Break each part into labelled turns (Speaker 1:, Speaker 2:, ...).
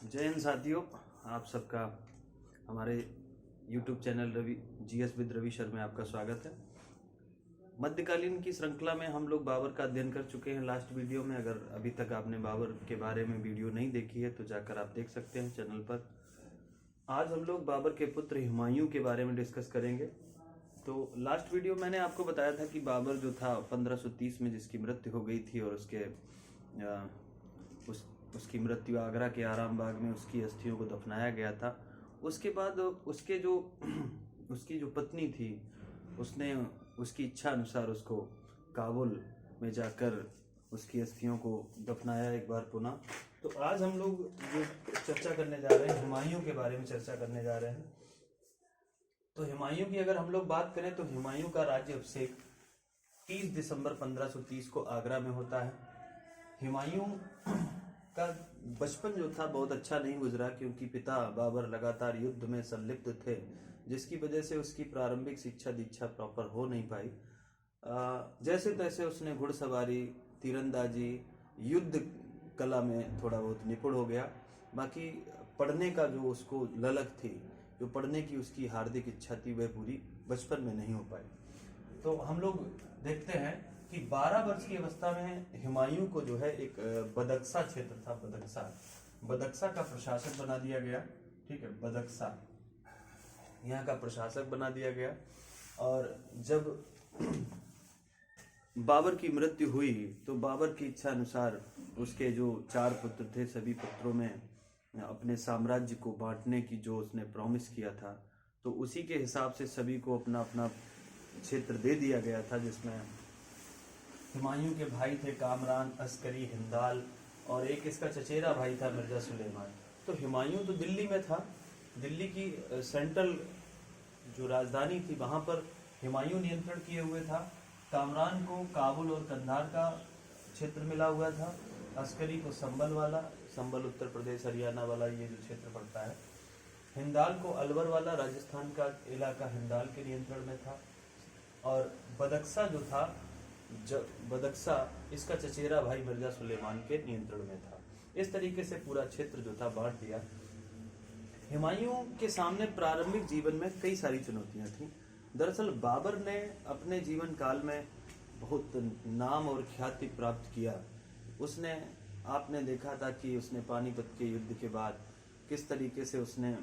Speaker 1: जय हिंद साथियों, आप सबका हमारे YouTube channel GS with Ravi Sharma में आपका स्वागत है। मध्यकालीन की श्रृंखला में हम लोग बाबर का अध्ययन कर चुके हैं लास्ट वीडियो में। अगर अभी तक आपने बाबर के बारे में वीडियो नहीं देखी है तो जाकर आप देख सकते हैं चैनल पर। आज हम लोग बाबर के पुत्र हुमायूं के बारे में डिस्कस करेंगे। तो लास्ट वीडियो मैंने आपको बताया था कि बाबर जो था 1530 में जिसकी मृत्यु हो गई थी और उसकी मृत्यु आगरा के आराम बाग में उसकी अस्थियों को दफनाया गया था। उसके बाद उसकी जो पत्नी थी उसने उसकी इच्छा अनुसार उसको काबुल में जाकर उसकी अस्थियों को दफनाया एक बार पुनः। तो आज हम लोग जो चर्चा करने जा रहे हैं हुमायूं के बारे में चर्चा करने जा रहे हैं। तो हुमायूं की अगर हम लोग बात करें तो हुमायूं का राज्य अभिषेक 30 दिसंबर 1530 को आगरा में होता है। हुमायूं का बचपन जो था बहुत अच्छा नहीं गुजरा, क्योंकि पिता बाबर लगातार युद्ध में संलिप्त थे, जिसकी वजह से उसकी प्रारंभिक शिक्षा दीक्षा प्रॉपर हो नहीं पाई। जैसे तैसे उसने घुड़सवारी, तीरंदाजी, युद्ध कला में थोड़ा बहुत निपुण हो गया। बाकी पढ़ने का जो उसको ललक थी, जो पढ़ने की उसकी हार्दिक इच्छा थी, वह पूरी बचपन में नहीं हो पाई। तो हम लोग देखते हैं कि 12 वर्ष की अवस्था में हुमायूं को जो है एक बदक्सा क्षेत्र था, बदक्सा का प्रशासक बना दिया गया। ठीक है, बदक्सा यहाँ का प्रशासक बना दिया गया। और जब बाबर की मृत्यु हुई तो बाबर की इच्छा अनुसार उसके जो 4 पुत्र थे, सभी पुत्रों में अपने साम्राज्य को बांटने की जो उसने प्रॉमिस किया था, तो उसी के हिसाब से सभी को अपना अपना क्षेत्र दे दिया गया था, जिसमें हुमायूं के भाई थे कामरान, अस्करी, हिंदाल और एक इसका चचेरा भाई था मिर्जा सुलेमान। तो हुमायूं तो दिल्ली में था, दिल्ली की सेंट्रल जो राजधानी थी वहां पर हुमायूं नियंत्रण किए हुए था। कामरान को काबुल और कंधार का क्षेत्र मिला हुआ था, अस्करी को संबल उत्तर प्रदेश हरियाणा वाला ये जो क्षेत्र पड़ता है, हिंदाल को अलवर वाला राजस्थान का इलाका हिंदाल के नियंत्रण में था, और बदक्सा जो था बदक्सा इसका चचेरा भाई मिर्जा सुलेमान के नियंत्रण में था। इस तरीके से पूरा क्षेत्र जो था बांट दिया। हुमायूं के सामने प्रारंभिक जीवन में कई सारी चुनौतियां थी। दरअसल बाबर ने अपने जीवन काल में बहुत नाम और ख्याति प्राप्त किया। आपने देखा था कि उसने पानीपत के युद्ध के बाद किस तरीके से उसने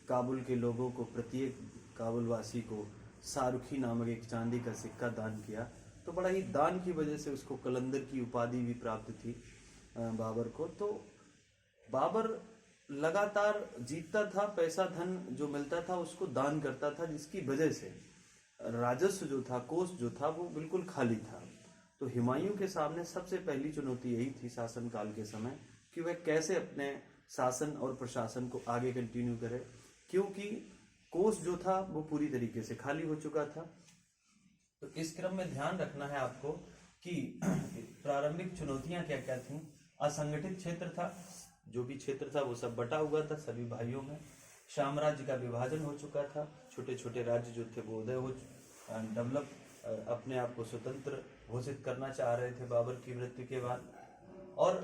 Speaker 1: काबुल के लोगों को, प्रत्येक काबुल वासी को शाहरुखी नामक एक चांदी का सिक्का दान किया। तो बड़ा ही दान की वजह से उसको कलंदर की उपाधि भी प्राप्त थी बाबर को। तो बाबर लगातार जीतता था, पैसा धन जो मिलता था उसको दान करता था, जिसकी वजह से राजस्व जो था, कोष जो था, वो बिल्कुल खाली था। तो हुमायूं के सामने सबसे पहली चुनौती यही थी शासन काल के समय कि वह कैसे अपने शासन और प्रशासन को आगे कंटिन्यू करे, क्योंकि कोष जो था वो पूरी तरीके से खाली हो चुका था। तो इस क्रम में ध्यान रखना है आपको कि प्रारंभिक चुनौतियां क्या क्या थी। असंगठित क्षेत्र था, जो भी क्षेत्र था वो सब बटा हुआ था सभी भाइयों में। साम्राज्य का विभाजन हो चुका था, छोटे छोटे राज्य जो थे वो उदय हो डेवलप अपने आप को स्वतंत्र घोषित करना चाह रहे थे बाबर की मृत्यु के बाद। और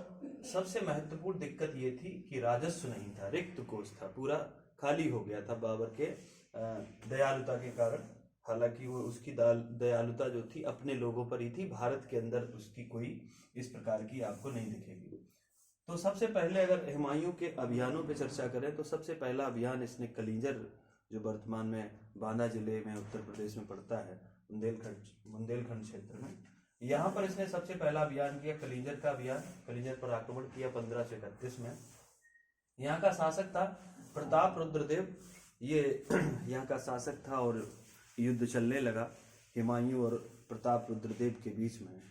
Speaker 1: सबसे महत्वपूर्ण दिक्कत ये थी कि राजस्व नहीं था, रिक्त कोष था, पूरा खाली हो गया था बाबर के दयालुता के कारण। हालांकि वो उसकी दयालुता जो थी अपने लोगों पर ही थी, भारत के अंदर उसकी कोई इस प्रकार की आपको नहीं दिखेगी। तो सबसे पहले अगर हुमायूं के अभियानों पे चर्चा करें तो सबसे पहला अभियान इसने कलिंजर, जो वर्तमान में बांदा जिले में उत्तर प्रदेश में पड़ता है, बुंदेलखंड क्षेत्र में, यहाँ पर इसने सबसे पहला अभियान किया, कलिंजर का अभियान। कलिंजर पर आक्रमण किया 1531 में। यहाँ का शासक था प्रताप रुद्रदेव, ये यहाँ का शासक था और युद्ध चलने लगा हुमायूं और प्रताप रुद्रदेव के बीच में।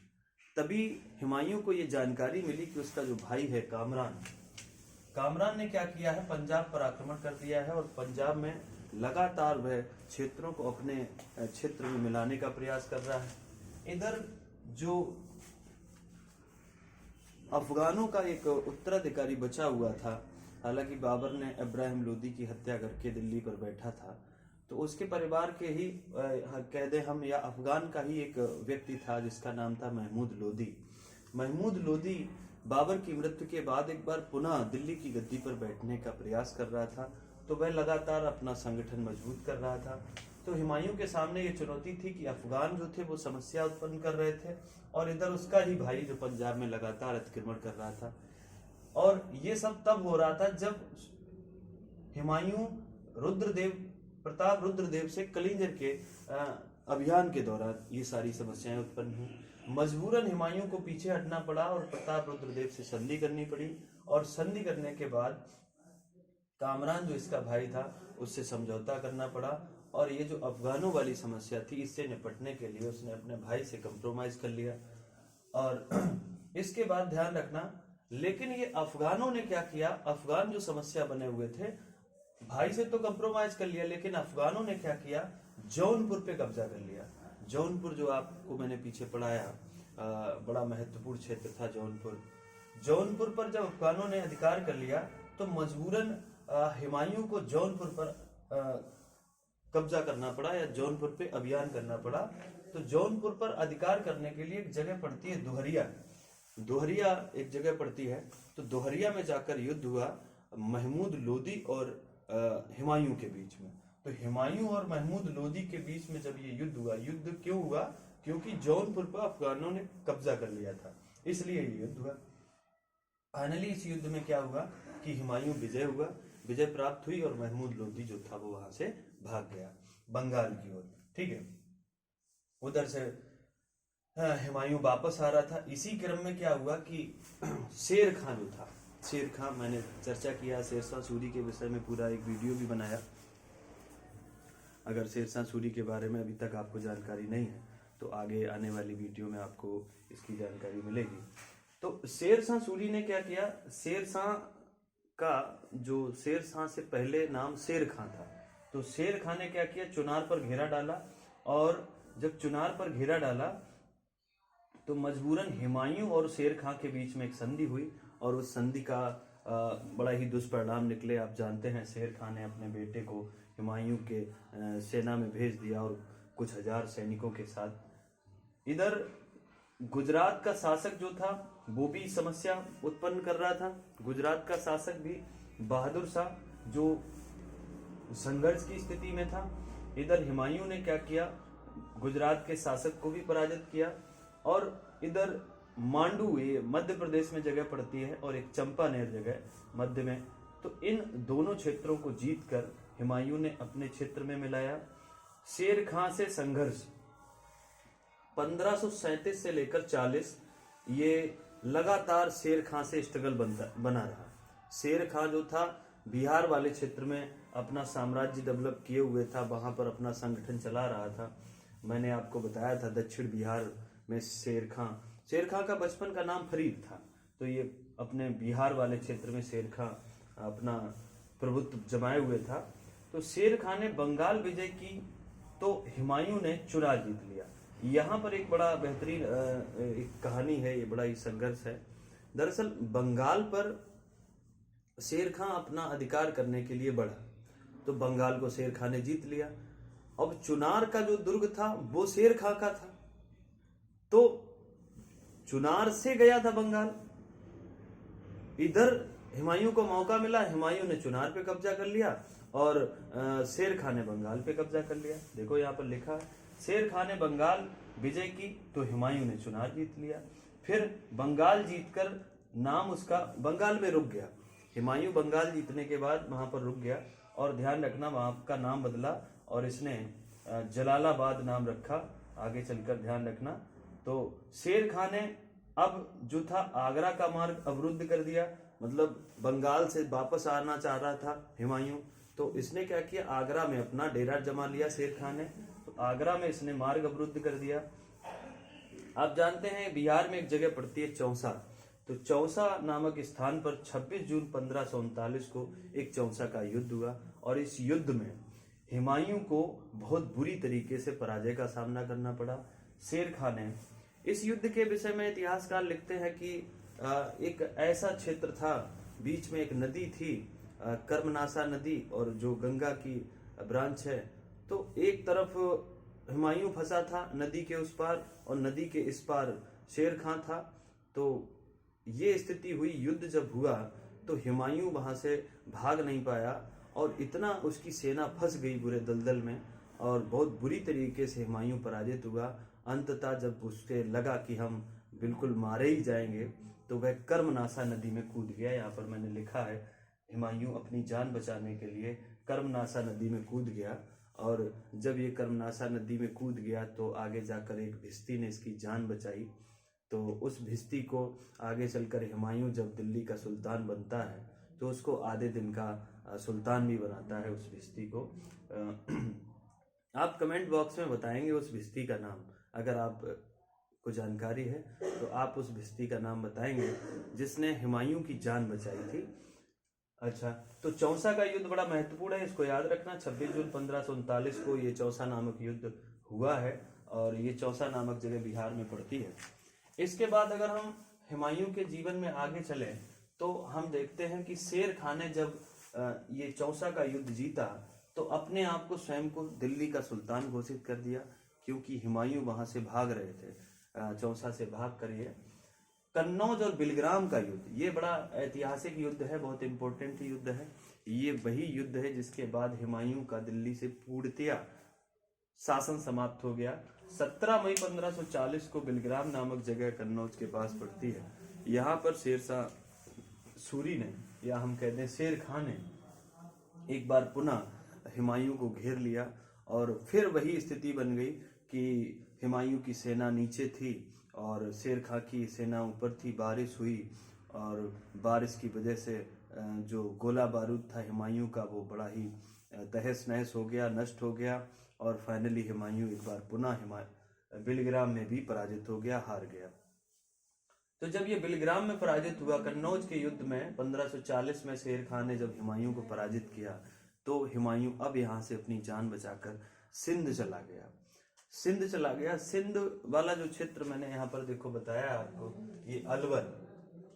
Speaker 1: तभी हुमायूं को ये जानकारी मिली कि उसका जो भाई है कामरान ने क्या किया है, पंजाब पर आक्रमण कर दिया है और पंजाब में लगातार वह क्षेत्रों को अपने क्षेत्र में मिलाने का प्रयास कर रहा है। इधर जो अफगानों का एक उत्तराधिकारी बचा हुआ था, हालांकि बाबर ने इब्राहिम लोदी की हत्या करके दिल्ली पर बैठा था, तो उसके परिवार के ही कह दें हम, या अफगान का ही एक व्यक्ति था जिसका नाम था महमूद लोदी। बाबर की मृत्यु के बाद एक बार पुनः दिल्ली की गद्दी पर बैठने का प्रयास कर रहा था, तो वह लगातार अपना संगठन मजबूत कर रहा था। तो हुमायूं के सामने ये चुनौती थी कि अफगान जो थे वो समस्या उत्पन्न कर रहे थे, और इधर उसका ही भाई जो पंजाब में लगातार अतिक्रमण कर रहा था। और ये सब तब हो रहा था जब हुमायूं प्रताप रुद्रदेव से कलिंजर के अभियान के दौरान ये सारी समस्याएं उत्पन्न हुई। मजबूरन हुमायूं को पीछे हटना पड़ा और प्रताप रुद्रदेव से संधि करनी पड़ी, और संधि करने के बाद कामरान जो इसका भाई था उससे समझौता करना पड़ा, और ये जो अफगानों वाली समस्या थी इससे निपटने के लिए उसने अपने भाई से कंप्रोमाइज कर लिया। और इसके बाद ध्यान रखना, लेकिन ये अफगानों ने क्या किया, अफगान जो समस्या बने हुए थे, भाई से तो कंप्रोमाइज कर लिया, लेकिन अफगानों ने क्या किया, जौनपुर पे कब्जा कर लिया। जौनपुर जो आपको मैंने पीछे पढ़ाया, बड़ा महत्वपूर्ण क्षेत्र था जौनपुर। जौनपुर पर जब अफगानों ने अधिकार कर लिया तो मजबूरन हुमायूं को जौनपुर पर कब्जा करना पड़ा या जौनपुर पे अभियान करना पड़ा। तो जौनपुर पर अधिकार करने के लिए एक जगह पड़ती है दोहरिया, दोहरिया एक जगह पड़ती है। तो दोहरिया में जाकर युद्ध हुआ महमूद लोदी और हुमायूं के बीच में। तो हुमायूं और महमूद लोदी के बीच में जब ये युद्ध हुआ, युद्ध क्यों हुआ, क्योंकि जौनपुर पर अफगानों ने कब्जा कर लिया था, इसलिए ये युद्ध हुआ। फाइनली इस युद्ध में क्या हुआ कि हुमायूं विजय हुआ, विजय प्राप्त हुई, और महमूद लोदी जो था वो वहां से भाग गया बंगाल की ओर। ठीक है, उधर से हुमायूं वापस आ रहा था। इसी क्रम में क्या हुआ कि शेर खां जो था, शेर खां, मैंने चर्चा किया शेरशाह सूरी के विषय में, पूरा एक वीडियो भी बनाया। अगर शेरशाह सूरी के बारे में अभी तक आपको जानकारी नहीं है तो आगे आने वाली वीडियो में आपको इसकी जानकारी मिलेगी। तो शेरशाह सूरी ने क्या किया, शेरशाह का जो शेरशाह से पहले नाम शेर खां था, तो शेर खां ने क्या किया, चुनार पर घेरा डाला, और जब चुनार पर घेरा डाला तो मजबूरन हुमायूं और शेर खां के बीच में एक संधि हुई, और उस संधि का बड़ा ही दुष्परिणाम निकले। आप जानते हैं शेर खां ने अपने बेटे को हुमायूं के सेना में भेज दिया और कुछ हजार सैनिकों के साथ। इधर गुजरात का शासक जो था वो भी समस्या उत्पन्न कर रहा था। गुजरात का शासक भी बहादुर शाह जो संघर्ष की स्थिति में था। इधर हुमायूं ने क्या किया, गुजरात के शासक को भी पराजित किया, और इधर मांडू, ये मध्य प्रदेश में जगह पड़ती है, और एक चंपानेर जगह मध्य में। तो इन दोनों क्षेत्रों को जीतकर हुमायूं ने अपने क्षेत्र में मिलाया। शेर खां से संघर्ष 1537 से लेकर 40 ये लगातार शेर खां से स्ट्रगल बना रहा। शेर खां जो था बिहार वाले क्षेत्र में अपना साम्राज्य डेवलप किए हुए था, वहां पर अपना संगठन चला रहा था। मैंने आपको बताया था दक्षिण बिहार में शेर खां का बचपन का नाम फरीद था। तो ये अपने बिहार वाले क्षेत्र में शेर खां अपना प्रभुत्व जमाए हुए था। तो शेर खां ने बंगाल विजय की, तो हुमायूं ने चुनार जीत लिया। यहाँ पर एक बड़ा बेहतरीन एक कहानी है, ये बड़ा ही संघर्ष है। दरअसल बंगाल पर शेर खां अपना अधिकार करने के लिए बढ़ा, तो बंगाल को शेर खां ने जीत लिया। अब चुनार का जो दुर्ग था वो शेर खां का था, तो चुनार से गया था बंगाल। इधर हुमायूं को मौका मिला, हुमायूं ने चुनार पे कब्जा कर लिया, और शेर खां ने बंगाल पे कब्जा कर लिया। देखो यहाँ पर लिखा है, शेर खां ने बंगाल विजय की तो हुमायूं ने चुनार जीत लिया। फिर बंगाल जीतकर नाम उसका बंगाल में रुक गया। हुमायूं बंगाल जीतने के बाद वहां पर रुक गया, और ध्यान रखना वहां का नाम बदला और इसने जलालाबाद नाम रखा। आगे चलकर ध्यान रखना। तो शेर खां ने अब जो था आगरा का मार्ग अवरुद्ध कर दिया, मतलब बंगाल से वापस आना चाह रहा था हुमायूं, तो इसने क्या किया, आगरा में अपना डेरा जमा लिया शेर खां ने। तो आगरा में इसने मार्ग अवरुद्ध कर दिया। आप जानते हैं बिहार में एक जगह पड़ती है चौसा, तो चौसा नामक स्थान पर 26 जून 1539 को एक चौसा का युद्ध हुआ, और इस युद्ध में हुमायूं को बहुत बुरी तरीके से पराजय का सामना करना पड़ा शेर खां ने। इस युद्ध के विषय में इतिहासकार लिखते हैं कि एक ऐसा क्षेत्र था, बीच में एक नदी थी, कर्मनासा नदी, और जो गंगा की ब्रांच है। तो एक तरफ हुमायूं फंसा था नदी के उस पार, और नदी के इस पार शेर खां था। तो ये स्थिति हुई, युद्ध जब हुआ तो हुमायूं वहां से भाग नहीं पाया और इतना उसकी सेना फंस गई पूरे दलदल में और बहुत बुरी तरीके से हुमायूं पराजित हुआ। अंततः जब उसके लगा कि हम बिल्कुल मारे ही जाएंगे तो वह कर्मनाशा नदी में कूद गया। यहाँ पर मैंने लिखा है, हुमायूं अपनी जान बचाने के लिए कर्मनाशा नदी में कूद गया। और जब ये कर्मनाशा नदी में कूद गया तो आगे जाकर एक भिस्ती ने इसकी जान बचाई। तो उस भिस्ती को आगे चलकर हुमायूं जब दिल्ली का सुल्तान बनता है तो उसको आधे दिन का सुल्तान भी बनाता है उस भिस्ती को। आप कमेंट बॉक्स में बताएंगे उस भिस्ती का नाम, अगर आप को जानकारी है तो आप उस भिस्ती का नाम बताएंगे जिसने हुमायूं की जान बचाई थी। अच्छा, तो चौसा का युद्ध बड़ा महत्वपूर्ण है, इसको याद रखना। 26 जून 1539 को ये चौसा नामक युद्ध हुआ है और ये चौसा नामक जगह बिहार में पड़ती है। इसके बाद अगर हम हुमायूं के जीवन में आगे चले तो हम देखते हैं कि शेर खान ने जब ये चौसा का युद्ध जीता तो अपने आप को स्वयं को दिल्ली का सुल्तान घोषित कर दिया, क्योंकि हुमायूं वहां से भाग रहे थे, चौसा से भाग कर। ये कन्नौज और बिलग्राम का युद्ध, ये बड़ा ऐतिहासिक युद्ध है, बहुत इंपॉर्टेंट युद्ध है। ये वही युद्ध है जिसके बाद हुमायूं का दिल्ली से पूर्णतया शासन समाप्त हो गया। 17 मई 1540 को बिलग्राम नामक जगह कन्नौज के पास पड़ती है। यहाँ पर शेरशाह सूरी ने, या हम कहते हैं शेर खान ने, एक बार पुनः हुमायूं को घेर लिया और फिर वही स्थिति बन गई कि हुमायूं की सेना नीचे थी और शेर खां की सेना ऊपर थी। बारिश हुई और बारिश की वजह से जो गोला बारूद था हुमायूं का वो बड़ा ही तहस नहस हो गया, नष्ट हो गया और फाइनली हुमायूं एक बार पुनः बिलग्राम में भी पराजित हो गया, हार गया। तो जब ये बिलग्राम में पराजित हुआ, कन्नौज के युद्ध में 1540 में शेर खान ने जब हुमायूं को पराजित किया तो हुमायूं अब यहाँ से अपनी जान बचाकर सिंध चला गया। सिंध चला गया। सिंध वाला जो क्षेत्र मैंने यहाँ पर देखो बताया आपको, ये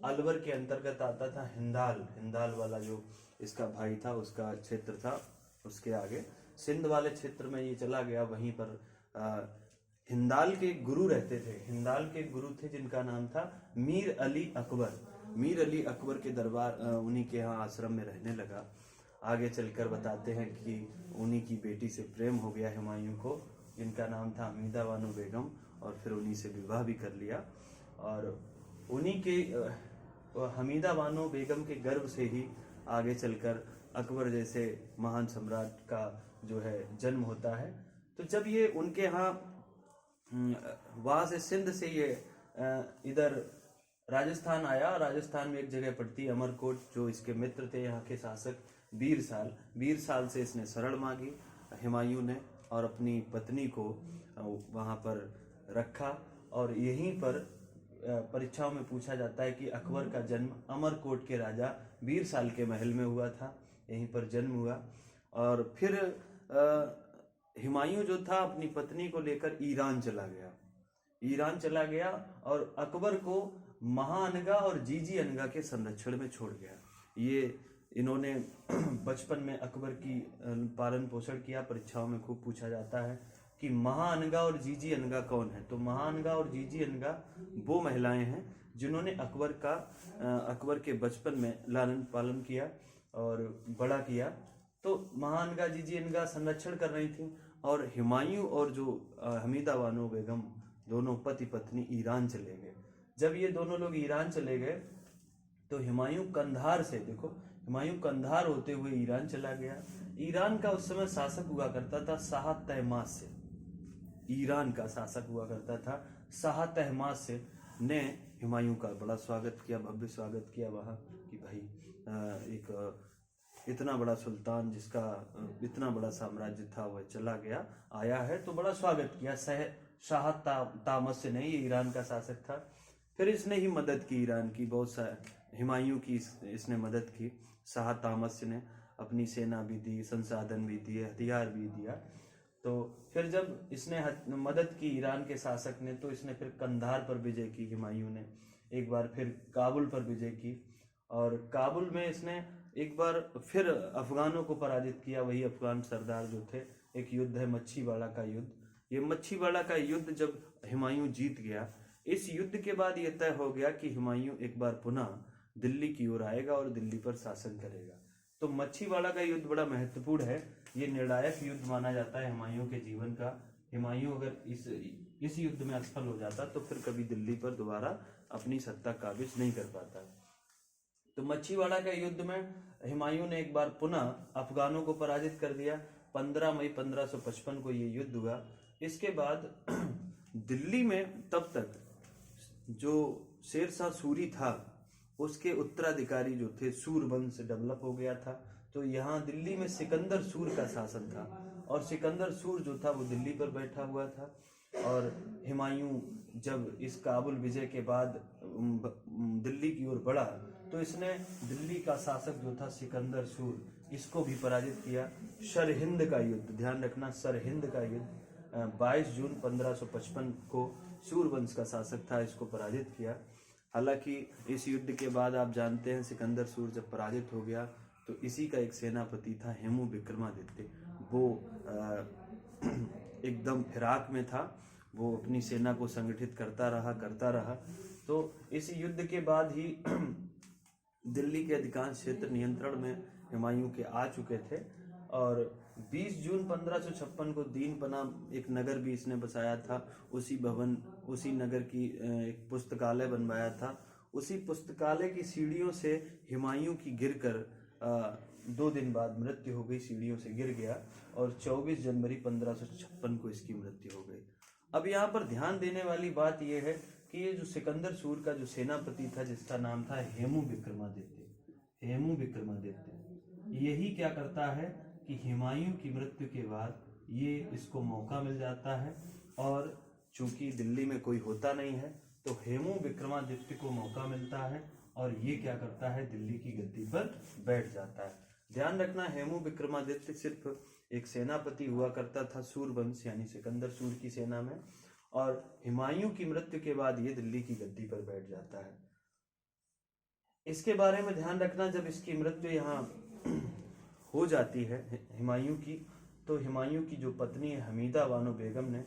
Speaker 1: अलवर के अंतर्गत आता था। हिंदाल वाला जो इसका भाई था उसका क्षेत्र था, उसके आगे सिंध वाले क्षेत्र में ये चला गया। वहीं पर हिंदाल के गुरु रहते थे। हिंदाल के गुरु थे जिनका नाम था मीर अली अकबर। मीर अली अकबर के दरबार उन्हीं के यहाँ आश्रम में रहने लगा। आगे चलकर बताते हैं कि उन्हीं की बेटी से प्रेम हो गया हुमायूं को, जिनका नाम था हमीदा बानो बेगम, और फिर उन्हीं से विवाह भी कर लिया। और उन्हीं के हमीदा बानो बेगम के गर्भ से ही आगे चलकर अकबर जैसे महान सम्राट का जो है जन्म होता है। तो जब ये उनके यहाँ वहां से सिंध से ये इधर राजस्थान आया। राजस्थान में एक जगह पड़ती अमरकोट, जो इसके मित्र थे यहाँ के शासक बीर साल से इसने शरण मांगी हुमायूं ने और अपनी पत्नी को वहां पर रखा। और यहीं पर परीक्षाओं में पूछा जाता है कि अकबर का जन्म अमरकोट के राजा बीर साल के महल में हुआ था, यहीं पर जन्म हुआ। और फिर हुमायूं जो था अपनी पत्नी को लेकर ईरान चला गया और अकबर को महाअनगा और जीजी अनगा के संरक्षण में छोड़ गया। ये इन्होंने बचपन में अकबर की पालन पोषण किया। परीक्षाओं में खूब पूछा जाता है कि महाअनगा और जीजी अनगा कौन है। तो महाअनगा और जीजी अनगा वो महिलाएं हैं जिन्होंने अकबर के बचपन में लालन पालन किया और बड़ा किया। तो महाअनगा जीजी अनगा संरक्षण कर रही थी और हुमायूं और जो हमीदा बानो बेगम दोनों पति पत्नी ईरान चले गए। जब ये दोनों लोग ईरान चले गए तो हुमायूं कंधार होते हुए ईरान चला गया। ईरान का उस समय शासक हुआ करता था शाह तहमास से। ईरान का शासक हुआ करता था शाह तहमास से ने हुमायूं का बड़ा स्वागत किया, भव्य स्वागत किया वहाँ कि भाई एक इतना बड़ा सुल्तान जिसका इतना बड़ा साम्राज्य था वह चला गया, आया है, तो बड़ा स्वागत किया। शाह तामस ने, ये ईरान का शासक था। फिर इसने ही मदद की ईरान की, बहुत सा हुमायूं की इसने मदद की। शाह तामस ने अपनी सेना भी दी, संसाधन भी दिए, हथियार भी दिया। तो फिर जब इसने मदद की ईरान के शासक ने, तो इसने फिर कंधार पर विजय की हुमायूं ने, एक बार फिर काबुल पर विजय की और काबुल में इसने एक बार फिर अफगानों को पराजित किया। वही अफगान सरदार जो थे। एक युद्ध है मच्छीवाड़ा का युद्ध। ये मच्छीवाड़ा का युद्ध जब हुमायूं जीत गया, इस युद्ध के बाद यह तय हो गया कि हुमायूं एक बार पुनः दिल्ली की ओर आएगा और दिल्ली पर शासन करेगा। तो मच्छीवाड़ा का युद्ध बड़ा महत्वपूर्ण है, ये निर्णायक युद्ध माना जाता है हुमायूं के जीवन का। हुमायूं अगर इस युद्ध में असफल हो जाता तो फिर कभी दिल्ली पर दोबारा अपनी सत्ता काबिज नहीं कर पाता। तो मच्छीवाड़ा के युद्ध में हुमायूं ने एक बार पुनः अफगानों को पराजित कर दिया। 15 मई 1555 को ये युद्ध हुआ। इसके बाद दिल्ली में तब तक जो शेरशाह सूरी था उसके उत्तराधिकारी जो थे सूरवंश डेवलप हो गया था। तो यहाँ दिल्ली में सिकंदर सूर का शासन था और सिकंदर सूर जो था वो दिल्ली पर बैठा हुआ था। और हुमायूं जब इस काबुल विजय के बाद दिल्ली की ओर बढ़ा तो इसने दिल्ली का शासक जो था सिकंदर सूर, इसको भी पराजित किया। सरहिंद का युद्ध, ध्यान रखना, सरहिंद का युद्ध 22 जून 1555 को सूरवंश का शासक था, इसको पराजित किया। हालांकि इस युद्ध के बाद आप जानते हैं सिकंदर सूर जब पराजित हो गया तो इसी का एक सेनापति था हेमू विक्रमादित्य, वो एकदम फिराक में था, वो अपनी सेना को संगठित करता रहा। तो इस युद्ध के बाद ही दिल्ली के अधिकांश क्षेत्र नियंत्रण में हुमायूं के आ चुके थे। और 20 जून 1556 को दीनपना एक नगर भी इसने बसाया था। उसी नगर की एक पुस्तकालय बनवाया था। उसी पुस्तकालय की सीढ़ियों से हुमायूं की गिरकर 2 दिन बाद मृत्यु हो गई, सीढ़ियों से गिर गया और 24 जनवरी 1556 को इसकी मृत्यु हो गई। अब यहाँ पर ध्यान देने वाली बात यह है कि ये जो सिकंदर सूर का जो सेनापति था जिसका नाम था हेमू विक्रमादित्य, यही क्या करता है कि हुमायूं की मृत्यु के बाद ये इसको मौका मिल जाता है और चूंकि दिल्ली में कोई होता नहीं है तो हेमू विक्रमादित्य को मौका मिलता है और ये क्या करता है, दिल्ली की गद्दी पर बैठ जाता है। ध्यान रखना, हेमू विक्रमादित्य सिर्फ एक सेनापति हुआ करता था सूरवंश यानी सिकंदर सूर की सेना में, और हुमायूं की मृत्यु के बाद ये दिल्ली की गद्दी पर बैठ जाता है। इसके बारे में ध्यान रखना, जब इसकी मृत्यु यहाँ हो जाती है हुमायूं की, तो हुमायूं की जो पत्नी है हमीदा बानो बेगम ने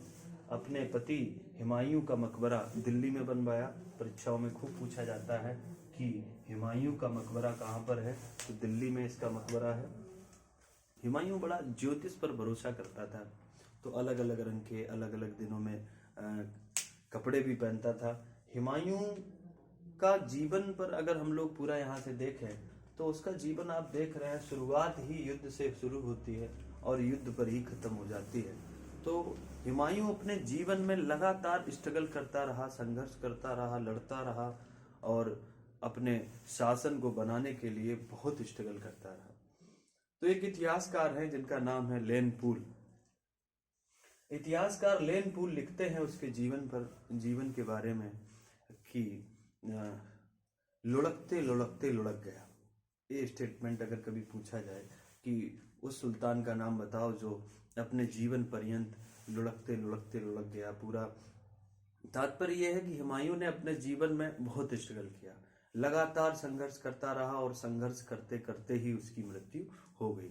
Speaker 1: अपने पति हुमायूं का मकबरा दिल्ली में बनवाया। परीक्षाओं में खूब पूछा जाता है कि हुमायूं का मकबरा कहाँ पर है, तो दिल्ली में इसका मकबरा है। हुमायूं बड़ा ज्योतिष पर भरोसा करता था, तो अलग अलग रंग के अलग अलग दिनों में कपड़े भी पहनता था। हुमायूं का जीवन पर अगर हम लोग पूरा यहाँ से देखें तो उसका जीवन आप देख रहे हैं, शुरुआत ही युद्ध से शुरू होती है और युद्ध पर ही खत्म हो जाती है। तो हुमायूं अपने जीवन में लगातार स्ट्रगल करता रहा, संघर्ष करता रहा, लड़ता रहा और अपने शासन को बनाने के लिए बहुत स्ट्रगल करता रहा। तो एक इतिहासकार हैं जिनका नाम है लेन पूल। इतिहासकार लेन पूल लिखते हैं उसके जीवन के बारे में कि लुढ़कते लुढ़कते लुढ़क गया। ये स्टेटमेंट अगर कभी पूछा जाए कि उस सुल्तान का नाम बताओ जो अपने जीवन पर्यंत लुढ़कते लुढ़कते लुढ़क गया, पूरा तात्पर्य यह है कि हुमायूं ने अपने जीवन में बहुत स्ट्रगल किया, लगातार संघर्ष करता रहा और संघर्ष करते करते ही उसकी मृत्यु हो गई।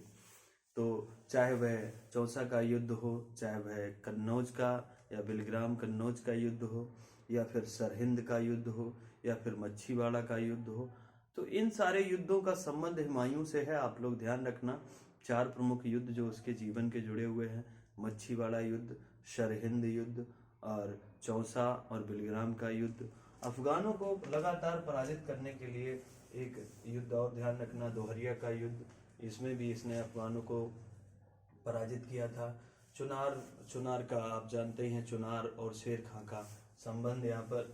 Speaker 1: तो चाहे वह चौसा का युद्ध हो, चाहे वह कन्नौज का या बिलग्राम कन्नौज का युद्ध हो, या फिर सरहिंद का युद्ध हो, या फिर मच्छीवाड़ा का युद्ध हो, तो इन सारे युद्धों का संबंध हुमायूं से है। आप लोग ध्यान रखना, 4 प्रमुख युद्ध जो उसके जीवन के जुड़े हुए हैं, मच्छीवाड़ा युद्ध, सरहिंद युद्ध और चौसा और बिलग्राम का युद्ध। अफगानों को लगातार पराजित करने के लिए एक युद्ध और ध्यान रखना, दोहरिया का युद्ध, इसमें भी इसने अफगानों को पराजित किया था। चुनार का आप जानते हैं, चुनार और शेर खां का संबंध यहाँ पर।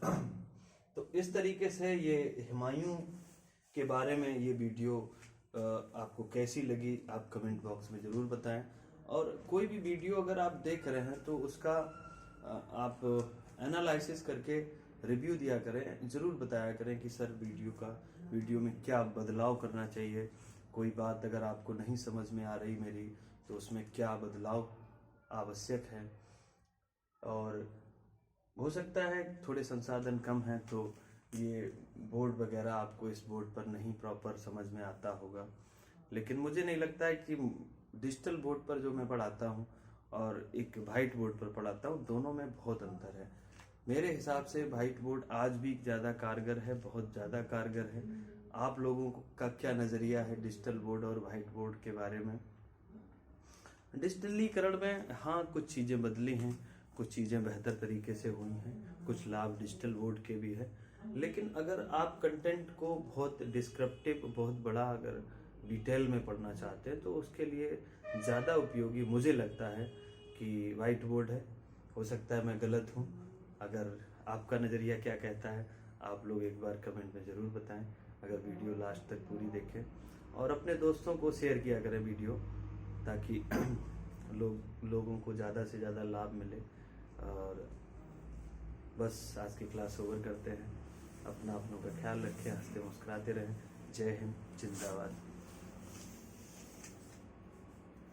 Speaker 1: तो इस तरीके से ये हुमायूं के बारे में ये वीडियो आपको कैसी लगी आप कमेंट बॉक्स में ज़रूर बताएं। और कोई भी वीडियो अगर आप देख रहे हैं तो उसका आप एनालिसिस करके रिव्यू दिया करें, ज़रूर बताया करें कि सर वीडियो में क्या बदलाव करना चाहिए। कोई बात अगर आपको नहीं समझ में आ रही मेरी तो उसमें क्या बदलाव आवश्यक है। और हो सकता है थोड़े संसाधन कम हैं तो ये बोर्ड वगैरह आपको इस बोर्ड पर नहीं प्रॉपर समझ में आता होगा, लेकिन मुझे नहीं लगता है कि डिजिटल बोर्ड पर जो मैं पढ़ाता हूँ और एक वाइट बोर्ड पर पढ़ाता हूँ, दोनों में बहुत अंतर है। मेरे हिसाब से व्हाइट बोर्ड आज भी ज़्यादा कारगर है, बहुत ज़्यादा कारगर है। आप लोगों का क्या नज़रिया है डिजिटल बोर्ड और व्हाइट बोर्ड के बारे में? डिजिटलीकरण में हाँ कुछ चीज़ें बदली हैं, कुछ चीज़ें बेहतर तरीके से हुई हैं, कुछ लाभ डिजिटल बोर्ड के भी है। लेकिन अगर आप कंटेंट को बहुत डिस्क्रिप्टिव, बहुत बड़ा अगर डिटेल में पढ़ना चाहते हैं तो उसके लिए ज़्यादा उपयोगी मुझे लगता है कि वाइट बोर्ड है। हो सकता है मैं गलत हूँ। अगर आपका नज़रिया क्या कहता है आप लोग एक बार कमेंट में ज़रूर बताएं। अगर वीडियो लास्ट तक पूरी देखें और अपने दोस्तों को शेयर किया करें वीडियो, ताकि लोगों को ज़्यादा से ज़्यादा लाभ मिले। और बस आज की क्लास ओवर करते हैं। अपना अपनों का ख्याल रखें, हंसते मुस्कुराते रहें। जय हिंद, जिंदाबाद।